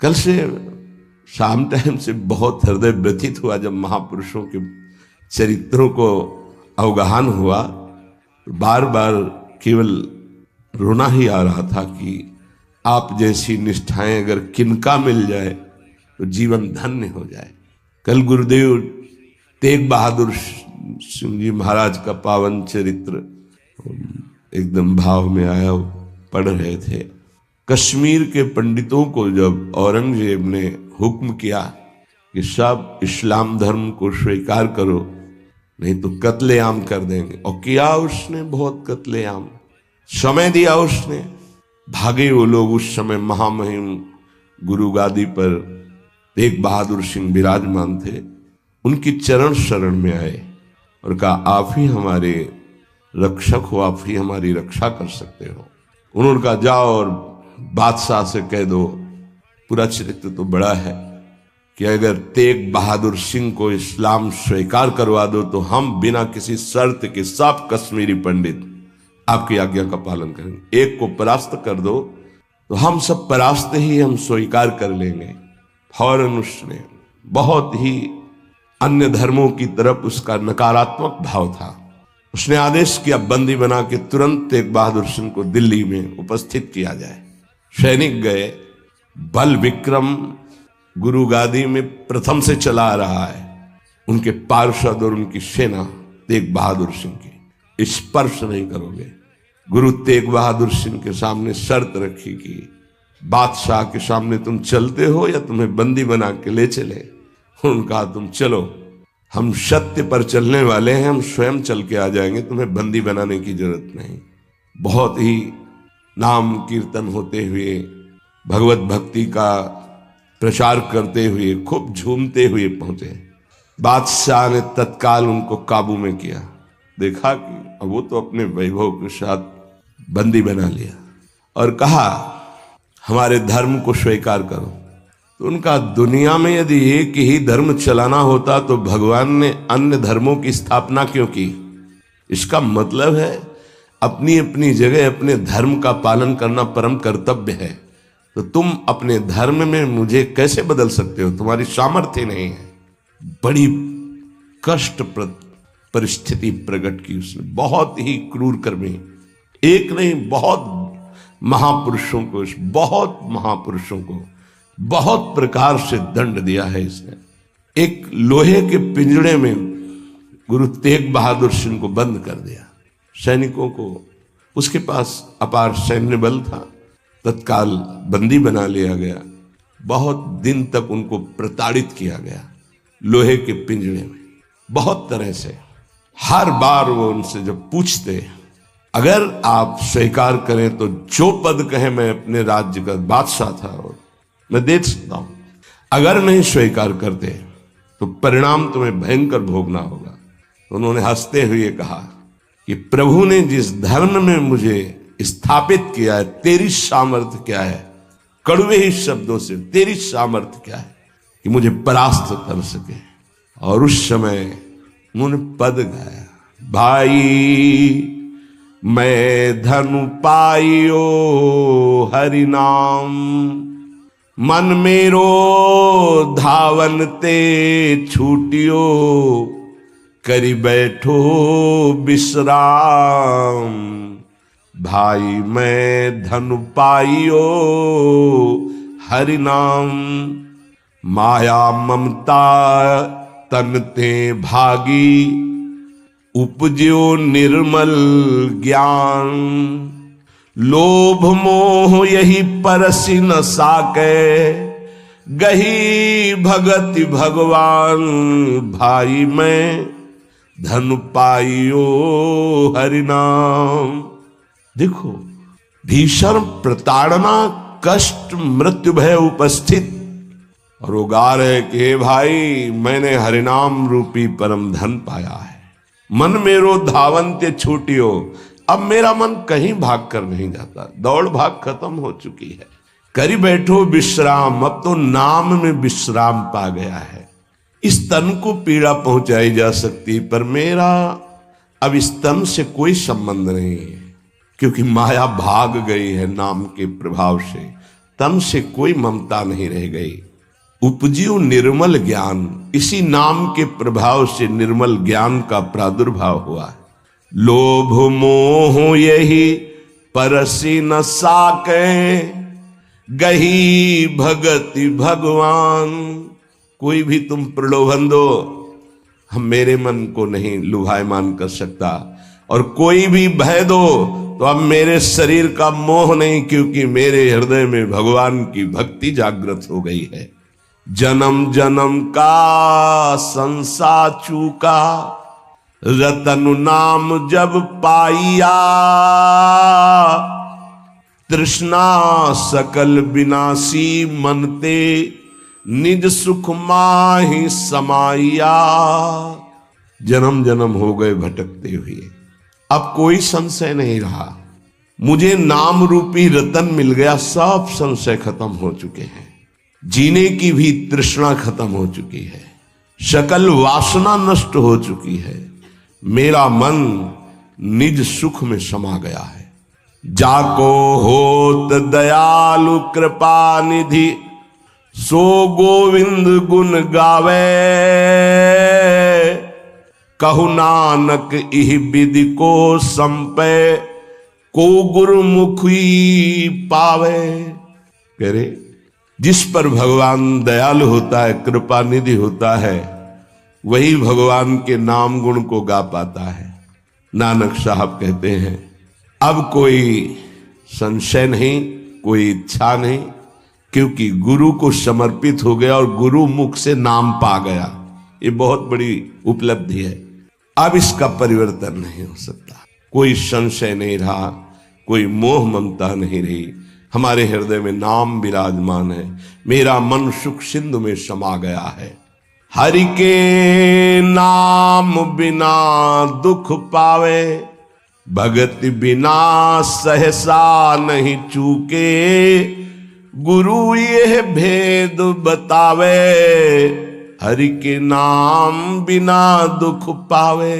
कल से शाम टाइम से बहुत हृदय व्यथित हुआ जब महापुरुषों के चरित्रों को अवगाहन हुआ। बार बार केवल रोना ही आ रहा था कि आप जैसी निष्ठाएं अगर किनका मिल जाए तो जीवन धन्य हो जाए। कल गुरुदेव तेग बहादुर सिंह जी महाराज का पावन चरित्र एकदम भाव में आया पढ़ रहे थे। कश्मीर के पंडितों को जब औरंगजेब ने हुक्म किया कि सब इस्लाम धर्म को स्वीकार करो नहीं तो कत्लेआम कर देंगे, और किया उसने बहुत कत्लेआम, समय दिया उसने। भागे वो लोग। उस समय महामहिम गुरु गादी पर तेग बहादुर सिंह विराजमान थे, उनकी चरण शरण में आए और कहा आप ही हमारे रक्षक हो, आप ही हमारी रक्षा कर सकते हो। उन्होंने कहा जाओ और बादशाह से कह दो, पूरा चरित्र तो बड़ा है, कि अगर तेग बहादुर सिंह को इस्लाम स्वीकार करवा दो तो हम बिना किसी शर्त के सब कश्मीरी पंडित आपकी आज्ञा का पालन करेंगे। एक को परास्त कर दो तो हम सब परास्त ही हम स्वीकार कर लेंगे। फौरन उसने बहुत ही अन्य धर्मों की तरफ उसका नकारात्मक भाव था। उसने आदेश किया बंदी बना के तुरंत तेग बहादुर सिंह को दिल्ली में उपस्थित किया जाए। सैनिक गए। बल विक्रम गुरु गादी में प्रथम से चला आ रहा है। उनके पार्षद और उनकी सेना तेग बहादुर सिंह की स्पर्श नहीं करोगे। गुरु तेग बहादुर सिंह के सामने शर्त रखी कि बादशाह के सामने तुम चलते हो या तुम्हें बंदी बना के ले चले। उनका तुम चलो, हम सत्य पर चलने वाले हैं, हम स्वयं चल के आ जाएंगे, तुम्हें बंदी बनाने की जरूरत नहीं। बहुत ही नाम कीर्तन होते हुए, भगवत भक्ति का प्रचार करते हुए, खूब झूमते हुए पहुंचे। बादशाह ने तत्काल उनको काबू में किया। देखा कि अब वो तो अपने वैभव के साथ बंदी बना लिया और कहा हमारे धर्म को स्वीकार करो। तो उनका दुनिया में यदि एक ही धर्म चलाना होता तो भगवान ने अन्य धर्मों की स्थापना क्यों की? इसका मतलब है अपनी अपनी जगह अपने धर्म का पालन करना परम कर्तव्य है। तो तुम अपने धर्म में मुझे कैसे बदल सकते हो? तुम्हारी सामर्थ्य नहीं है। बड़ी कष्टप्रद परिस्थिति प्रकट की उसने। बहुत ही क्रूर कर्मी, एक नहीं बहुत महापुरुषों को बहुत प्रकार से दंड दिया है इसने। एक लोहे के पिंजड़े में गुरु तेग बहादुर सिंह को बंद कर दिया। सैनिकों को, उसके पास अपार सैन्य बल था, तत्काल बंदी बना लिया गया। बहुत दिन तक उनको प्रताड़ित किया गया लोहे के पिंजड़े में, बहुत तरह से। हर बार वो उनसे जब पूछते अगर आप स्वीकार करें तो जो पद कहे मैं अपने राज्य का बादशाह था और मैं दे सकता हूं, अगर नहीं स्वीकार करते तो परिणाम तुम्हें भयंकर भोगना होगा। तो उन्होंने हंसते हुए कहा कि प्रभु ने जिस धर्म में मुझे स्थापित किया है, तेरी सामर्थ्य क्या है? कड़वे ही शब्दों से, तेरी सामर्थ्य क्या है कि मुझे परास्त कर सके? और उस समय उन्होंने पद गाया, भाई मैं धनु पाइयो हरि नाम, मन मेरो धावन ते छूटियो, करी बैठो विश्राम। भाई मैं धनु पाइयो हरि नाम, माया ममता तन ते भागी, उपज्यो निर्मल ज्ञान। लोभ मोह यही परसि न साके, गही भगति भगवान। भाई मैं धन पाइयो हरि नाम। देखो, भीषण प्रताड़ना, कष्ट, मृत्यु भय उपस्थित, और वो गा रहे कि भाई मैंने हरिनाम रूपी परम धन पाया है। मन मेरो धावन्ते छूटियो, अब मेरा मन कहीं भाग कर नहीं जाता, दौड़ भाग खत्म हो चुकी है। करी बैठो विश्राम, अब तो नाम में विश्राम पा गया है। इस तन को पीड़ा पहुंचाई जा सकती, पर मेरा अब इस तन से कोई संबंध नहीं है, क्योंकि माया भाग गई है नाम के प्रभाव से। तन से कोई ममता नहीं रह गई। उपजियो निर्मल ज्ञान, इसी नाम के प्रभाव से निर्मल ज्ञान का प्रादुर्भाव हुआ है। लोभ मोह यही परसी न साके, गही भगति भगवान। कोई भी तुम प्रलोभन दो, हम मेरे मन को नहीं लुभायमान कर सकता, और कोई भी भय दो तो अब मेरे शरीर का मोह नहीं, क्योंकि मेरे हृदय में भगवान की भक्ति जागृत हो गई है। जन्म जन्म का संसार चूका, रतन नाम जब पाइया। तृष्णा सकल विनाशी मनते, निज सुख माहि समाइया। जन्म जन्म हो गए भटकते हुए, अब कोई संशय नहीं रहा। मुझे नाम रूपी रतन मिल गया, सब संशय खत्म हो चुके हैं। जीने की भी तृष्णा खत्म हो चुकी है, सकल वासना नष्ट हो चुकी है। मेरा मन निज सुख में समा गया है। जाको होत दयालु कृपा निधि, सो गोविंद गुण गावे। कहु नानक इह विधि को संपे, को गुरुमुखी पावे। कह रहे जिस पर भगवान दयालु होता है, कृपा निधि होता है, वही भगवान के नाम गुण को गा पाता है। नानक साहब कहते हैं अब कोई संशय नहीं, कोई इच्छा नहीं, क्योंकि गुरु को समर्पित हो गया और गुरु मुख से नाम पा गया। ये बहुत बड़ी उपलब्धि है। अब इसका परिवर्तन नहीं हो सकता। कोई संशय नहीं रहा, कोई मोह ममता नहीं रही। हमारे हृदय में नाम विराजमान है। मेरा मन सुख सिंधु में समा गया है। हरि के नाम बिना दुख पावे, भगति बिना सहसा नहीं चूके। गुरु यह भेद बतावे, हरि के नाम बिना दुख पावे।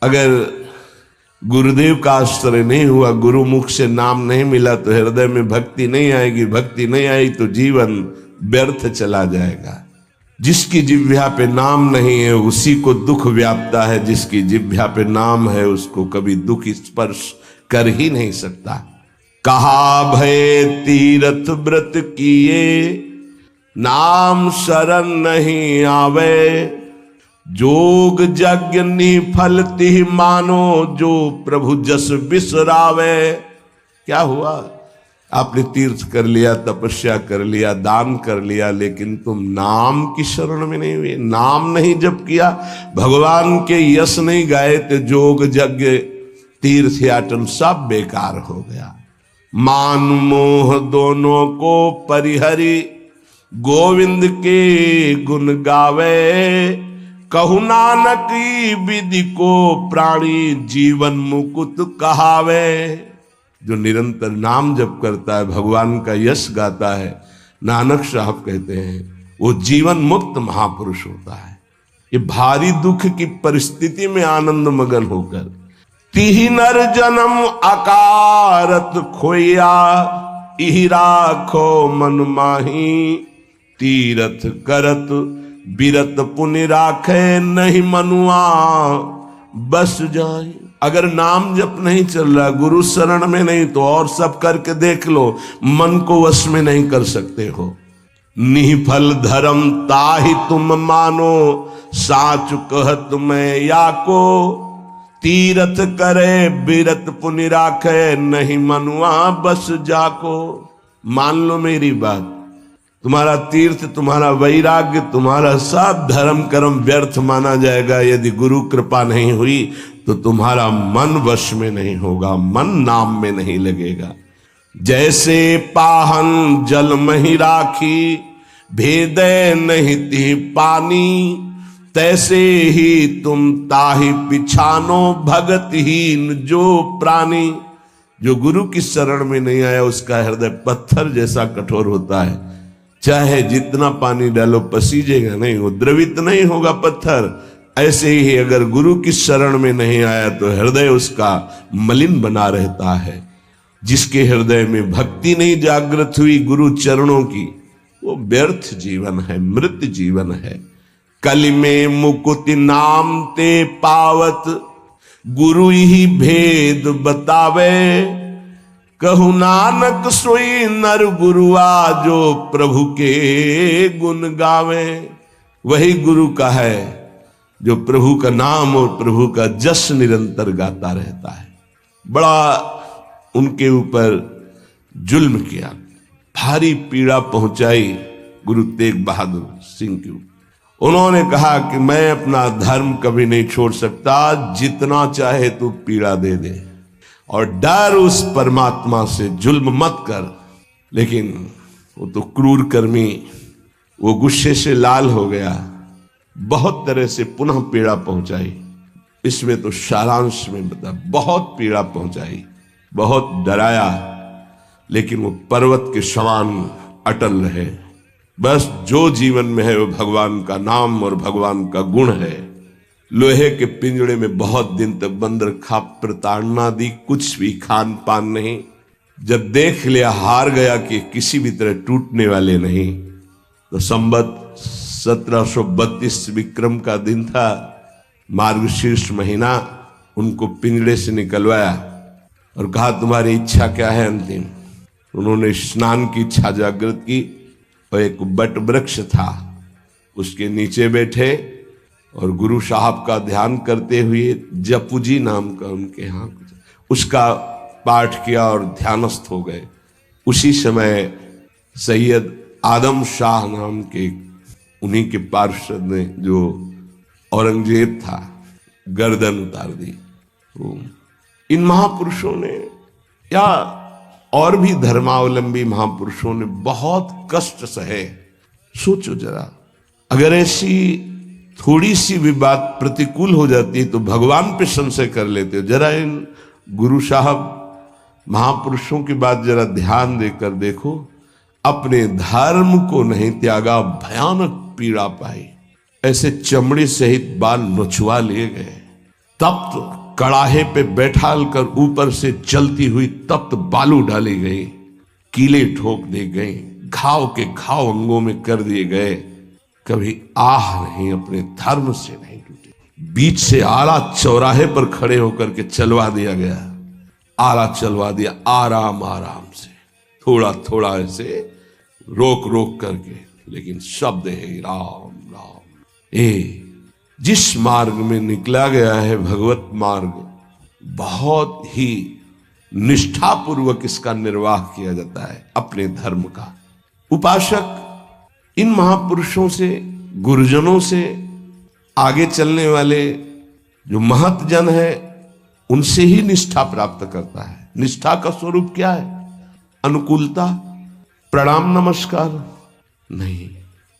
अगर गुरुदेव का आश्रय नहीं हुआ, गुरु मुख से नाम नहीं मिला, तो हृदय में भक्ति नहीं आएगी। भक्ति नहीं आई तो जीवन व्यर्थ चला जाएगा। जिसकी जिह्वा पे नाम नहीं है उसी को दुख व्यापता है, जिसकी जिह्वा पे नाम है उसको कभी दुख स्पर्श कर ही नहीं सकता। कहा भय तीरथ व्रत किए, नाम शरण नहीं आवे। जोग यज्ञ निफल तिह मानो, जो प्रभु जस बिसरावे। क्या हुआ? आपने तीर्थ कर लिया, तपस्या कर लिया, दान कर लिया, लेकिन तुम नाम की शरण में नहीं हुए। नाम नहीं जप किया, भगवान के यश नहीं गाए, तो जोग यज्ञ तीर्थ याटन सब बेकार हो गया। मान मोह दोनों को परिहरी, गोविंद के गुण गावे। कहु नानक विधि को प्राणी, जीवन मुकुट कहावे। जो निरंतर नाम जप करता है, भगवान का यश गाता है, नानक साहब कहते हैं वो जीवन मुक्त महापुरुष होता है। ये भारी दुख की परिस्थिति में आनंद मगन होकर, तिहि नर जन्म अकारत खोया, इहि राखो मन माही। तीरथ करत बिरत पुनि राखे, नहीं मनुआ बस जाए। अगर नाम जप नहीं चल रहा, गुरु शरण में नहीं, तो और सब करके देख लो, मन को वश में नहीं कर सकते हो। निफल धर्म ताहि तुम मानो, साच कहत मैं या को। तीरथ करे बिरत पुनि राखे, नहीं मनुआ बस जाको। मान लो मेरी बात, तुम्हारा तीर्थ, तुम्हारा वैराग्य, तुम्हारा सब धर्म कर्म व्यर्थ माना जाएगा यदि गुरु कृपा नहीं हुई, तो तुम्हारा मन वश में नहीं होगा, मन नाम में नहीं लगेगा। जैसे पाहन जल मही राखी, भेदे नहीं ती पानी। तैसे ही तुम ताहि पिछानो, भगतहीन जो प्राणी। जो गुरु की शरण में नहीं आया उसका हृदय पत्थर जैसा कठोर होता है। चाहे जितना पानी डालो पसीजेगा नहीं, वो द्रवित नहीं होगा पत्थर। ऐसे ही अगर गुरु की शरण में नहीं आया तो हृदय उसका मलिन बना रहता है। जिसके हृदय में भक्ति नहीं जागृत हुई गुरु चरणों की, वो व्यर्थ जीवन है, मृत जीवन है। कलि में मुकुति नाम ते पावत, गुरु ही भेद बतावे। कहु नानक सोई नर गुरुआ, जो प्रभु के गुण गावे। वही गुरु का है जो प्रभु का नाम और प्रभु का जस निरंतर गाता रहता है। बड़ा उनके ऊपर जुल्म किया, भारी पीड़ा पहुंचाई गुरु तेग बहादुर सिंह की। उन्होंने कहा कि मैं अपना धर्म कभी नहीं छोड़ सकता, जितना चाहे तू पीड़ा दे दे, और डर उस परमात्मा से, जुल्म मत कर। लेकिन वो तो क्रूर कर्मी, वो गुस्से से लाल हो गया, बहुत तरह से पुनः पीड़ा पहुंचाई। इसमें तो सारांश में बता, बहुत पीड़ा पहुंचाई, बहुत डराया, लेकिन वो पर्वत के समान अटल रहे। बस जो जीवन में है वो भगवान का नाम और भगवान का गुण है। लोहे के पिंजड़े में बहुत दिन तक बंद रखा, प्रताड़ना दी, कुछ भी खान पान नहीं। जब देख लिया हार गया कि किसी भी तरह टूटने वाले नहीं, तो संवत 1732 विक्रम का दिन था, मार्गशीर्ष महीना। उनको पिंजड़े से निकलवाया और कहा तुम्हारी इच्छा क्या है अंतिम। उन्होंने स्नान की इच्छा जागृत की और एक बट वृक्ष था उसके नीचे बैठे और गुरु साहब का ध्यान करते हुए, जपुजी नाम का उनके यहाँ, उसका पाठ किया और ध्यानस्थ हो गए। उसी समय सैयद आदम शाह नाम के उन्हीं के पार्षद ने, जो औरंगजेब था, गर्दन उतार दी। तो इन महापुरुषों ने या और भी धर्मावलंबी महापुरुषों ने बहुत कष्ट सहे। सोचो जरा, अगर ऐसी थोड़ी सी भी बात प्रतिकूल हो जाती है तो भगवान पे संशय कर लेते हो। जरा इन गुरु साहब महापुरुषों की बात जरा ध्यान देकर देखो। अपने धर्म को नहीं त्यागा, भयानक पीड़ा पाई, ऐसे चमड़ी सहित बाल नोचवा लिए गए, तप्त कड़ाहे पे बैठाल कर ऊपर से चलती हुई तप्त बालू डाली गई, कीले ठोक दी गई, घाव के घाव अंगों में कर दिए गए। कभी आह नहीं, अपने धर्म से नहीं टूटे। बीच से आला चौराहे पर खड़े होकर के चलवा दिया गया, आला चलवा दिया, आराम आराम से, थोड़ा थोड़ा ऐसे रोक रोक करके, लेकिन शब्द है राम राम। जिस मार्ग में निकला गया है भगवत मार्ग, बहुत ही निष्ठापूर्वक इसका निर्वाह किया जाता है अपने धर्म का। उपासक इन महापुरुषों से, गुरुजनों से, आगे चलने वाले जो महत जन है, उनसे ही निष्ठा प्राप्त करता है। निष्ठा का स्वरूप क्या है? अनुकूलता, प्रणाम नमस्कार नहीं।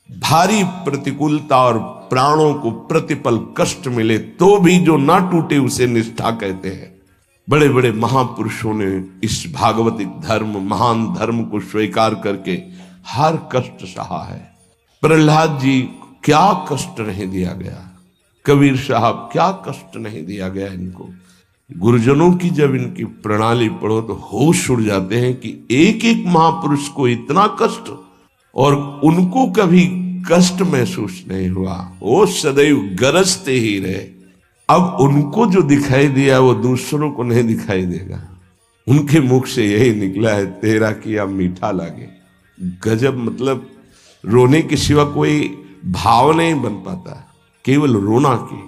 भारी प्रतिकूलता और प्राणों को प्रतिपल कष्ट मिले तो भी जो ना टूटे उसे निष्ठा कहते हैं। बड़े बड़े महापुरुषों ने इस भागवतिक धर्म, महान धर्म को स्वीकार करके हर कष्ट सहा है। प्रहलाद जी क्या कष्ट नहीं दिया गया, कबीर साहब क्या कष्ट नहीं दिया गया इनको। गुरुजनों की जब इनकी प्रणाली पढ़ो तो होश उड़ जाते हैं कि एक एक महापुरुष को इतना कष्ट, और उनको कभी कष्ट महसूस नहीं हुआ, वो सदैव गरजते ही रहे। अब उनको जो दिखाई दिया वो दूसरों को नहीं दिखाई देगा। उनके मुख से यही निकला है, तेरा किया मीठा लागे। गजब, मतलब रोने के सिवा कोई भाव नहीं बन पाता, केवल रोना की।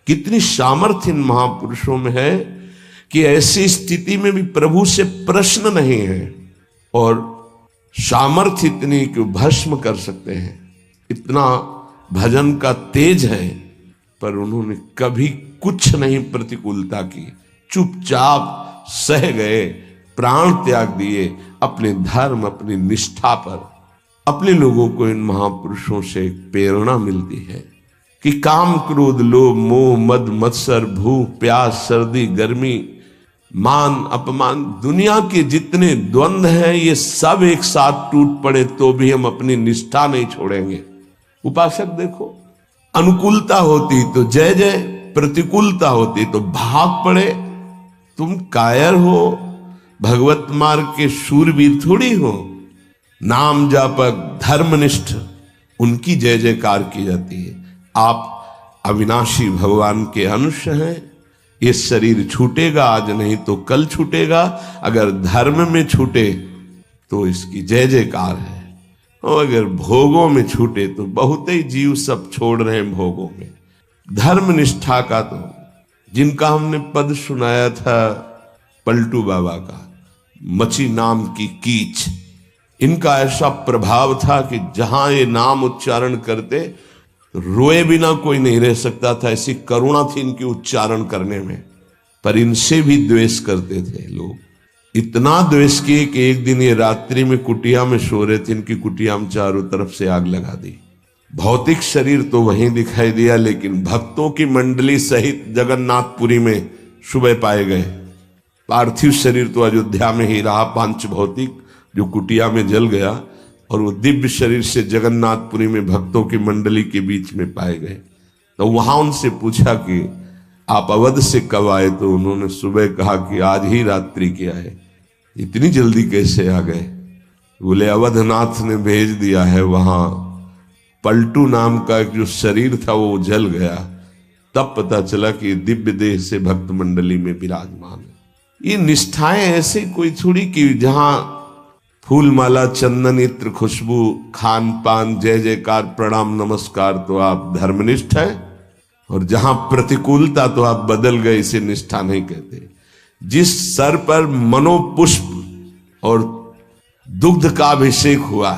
कितनी सामर्थ्य इन महापुरुषों में है कि ऐसी स्थिति में भी प्रभु से प्रश्न नहीं है, और सामर्थ्य इतनी कि भस्म कर सकते हैं। इतना भजन का तेज है, पर उन्होंने कभी कुछ नहीं प्रतिकूलता की, चुपचाप सह गए, प्राण त्याग दिए अपने धर्म, अपनी निष्ठा पर। अपने लोगों को इन महापुरुषों से एक प्रेरणा मिलती है कि काम, क्रोध, लोभ, मोह, मद, मत्सर, भूख, प्यास, सर्दी, गर्मी, मान, अपमान, दुनिया के जितने द्वंद्व हैं, ये सब एक साथ टूट पड़े तो भी हम अपनी निष्ठा नहीं छोड़ेंगे। उपासक देखो, अनुकूलता होती तो जय जय, प्रतिकूलता होती तो भाग पड़े। तुम कायर हो, भगवत मार्ग के शूरवीर थोड़ी हो, नाम जापक धर्मनिष्ठ उनकी जय जयकार की जाती है। आप अविनाशी भगवान के अंश हैं। ये शरीर छूटेगा आज, नहीं तो कल छूटेगा। अगर धर्म में छूटे तो इसकी जय जयकार है, और अगर भोगों में छूटे तो बहुत ही जीव सब छोड़ रहे हैं भोगों में। धर्म निष्ठा का तो जिनका हमने पद सुनाया था पलटू बाबा का, मची नाम की कीच, इनका ऐसा प्रभाव था कि जहां ये नाम उच्चारण करते रोए बिना कोई नहीं रह सकता था। ऐसी करुणा थी इनकी उच्चारण करने में। पर इनसे भी द्वेष करते थे लोग, इतना द्वेष किए कि एक दिन ये रात्रि में कुटिया में सो रहे थे, इनकी कुटिया में चारों तरफ से आग लगा दी। भौतिक शरीर तो वहीं दिखाई दिया, लेकिन भक्तों की मंडली सहित जगन्नाथपुरी में सुबह पाए गए। पार्थिव शरीर तो अयोध्या में ही रहा, पांच भौतिक जो कुटिया में जल गया, और वो दिव्य शरीर से जगन्नाथपुरी में भक्तों की मंडली के बीच में पाए गए। तो वहां उनसे पूछा कि आप अवध से कब आए, तो उन्होंने सुबह कहा कि आज ही रात्रि के आए। इतनी जल्दी कैसे आ गए? बोले अवधनाथ ने भेज दिया है। वहां पलटू नाम का एक जो शरीर था वो जल गया, तब पता चला कि दिव्य देह से भक्त मंडली में विराजमान है। ये निष्ठाएं ऐसे कोई थोड़ी कि जहां फूल माला चंदन इत्र खुशबू खान पान जय जयकार प्रणाम नमस्कार तो आप धर्मनिष्ठ है, और जहां प्रतिकूलता तो आप बदल गए, इसे निष्ठा नहीं कहते। जिस सर पर मनोपुष्प और दुग्ध का अभिषेक हुआ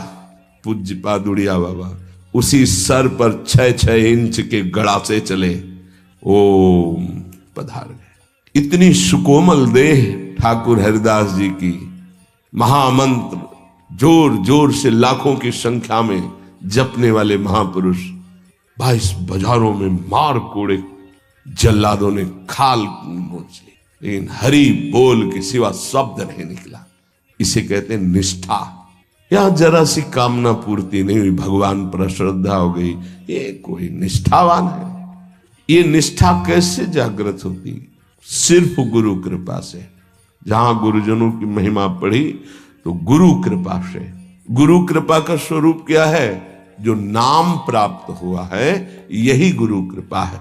पूज्य पादुड़िया बाबा, उसी सर पर 6-6 इंच के गड़ा से चले ओम पधार गए। इतनी सुकोमल देह ठाकुर हरिदास जी की, महामंत्र जोर जोर से लाखों की संख्या में जपने वाले महापुरुष, 22 बाजारों में मार कोड़े जल्लादों ने खाल नोच ली, लेकिन हरि बोल के सिवा शब्द नहीं निकला। इसे कहते हैं निष्ठा। यहां जरा सी कामना पूर्ति नहीं हुई, भगवान पर श्रद्धा हो गई, ये कोई निष्ठावान है? ये निष्ठा कैसे जागृत होती? सिर्फ गुरु कृपा से। जहां गुरुजनों की महिमा पढ़ी तो गुरु कृपा से। गुरु कृपा का स्वरूप क्या है? जो नाम प्राप्त हुआ है यही गुरु कृपा है।